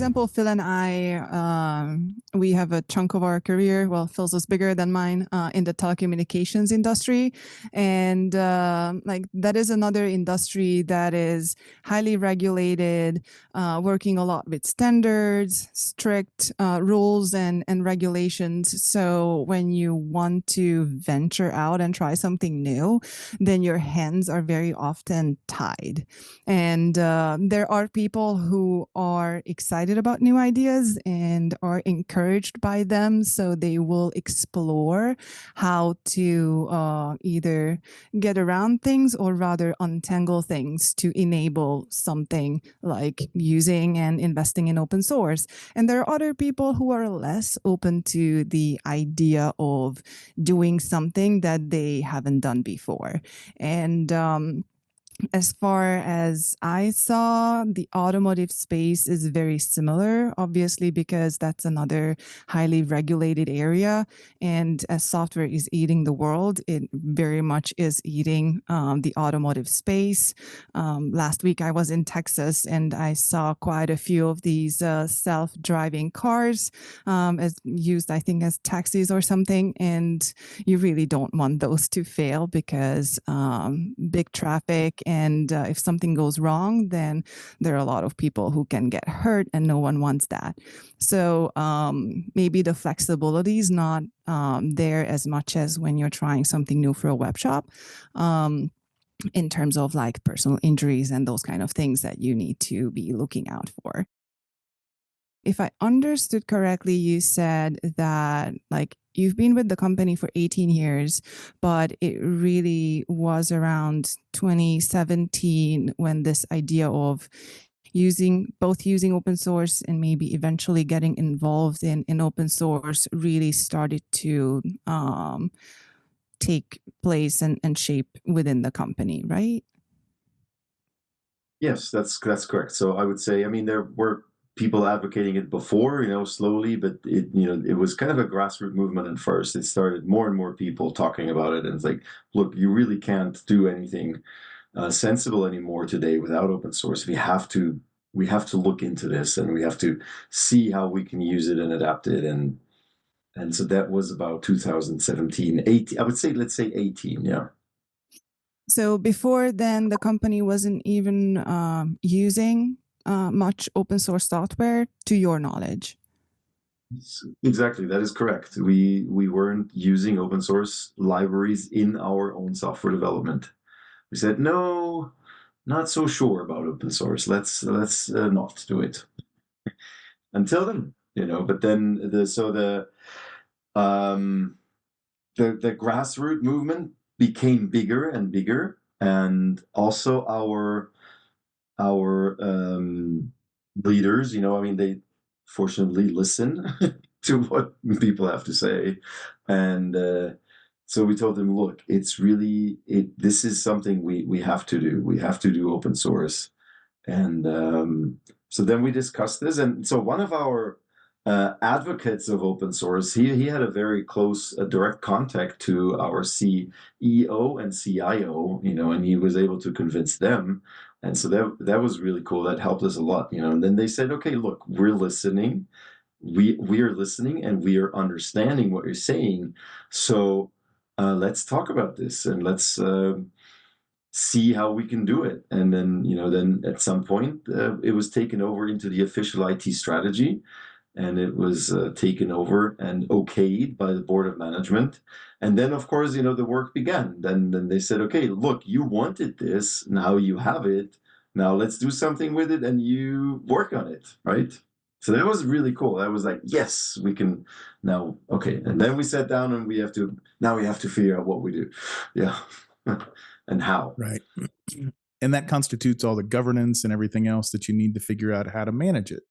example, Phil and I, we have a chunk of our career, well, Phil's is bigger than mine, in the telecommunications industry. And like that is another industry that is highly regulated, working a lot with standards, strict rules and regulations. So when you want to venture out and try something new, then your hands are very often tied. And there are people who are excited about new ideas and are encouraged by them. So they will explore how to either get around things or rather untangle things to enable something like using and investing in open source. And there are other people who are less open to the idea of doing something that they haven't done before. And as far as I saw, the automotive space is very similar, obviously, because that's another highly regulated area. And as software is eating the world, it very much is eating the automotive space. Last week, I was in Texas and I saw quite a few of these self-driving cars as used, I think, as taxis or something. And you really don't want those to fail because big traffic. And if something goes wrong, then there are a lot of people who can get hurt and no one wants that. So maybe the flexibility is not there as much as when you're trying something new for a web shop in terms of like personal injuries and those kind of things that you need to be looking out for. If I understood correctly, you said that like you've been with the company for 18 years, but it really was around 2017 when this idea of using open source and maybe eventually getting involved in open source really started to take place and shape within the company, right? Yes, that's correct. So I would say, I mean, there were people advocating it before, slowly, but it was kind of a grassroots movement at first. It started more and more people talking about it, and it's like, look, you really can't do anything sensible anymore today without open source. We have to look into this, and we have to see how we can use it and adapt it, and so that was about 2017, 18. I would say, let's say 18, yeah. So before then, the company wasn't even using much open source software, to your knowledge. Exactly, that is correct. We weren't using open source libraries in our own software development. We said, no, not so sure about open source. Let's not do it until then, But then the grassroots movement became bigger and bigger, and also our leaders, I mean, they fortunately listen to what people have to say, and so we told them, look, it's really this is something we have to do. We have to do open source, and so then we discussed this, and so one of our advocates of open source, he had a very close, direct contact to our CEO and CIO, and he was able to convince them. And so that was really cool. That helped us a lot, And then they said, okay, look, we're listening. We are listening and we are understanding what you're saying. So let's talk about this and let's see how we can do it. And then, then at some point, it was taken over into the official IT strategy. And it was taken over and okayed by the board of management. And then, of course, the work began. Then they said, okay, look, you wanted this. Now you have it. Now let's do something with it and you work on it, right? So that was really cool. I was like, yes, we can now. Okay. And then we sat down and we have to figure out what we do. Yeah. And how. Right. And that constitutes all the governance and everything else that you need to figure out how to manage it.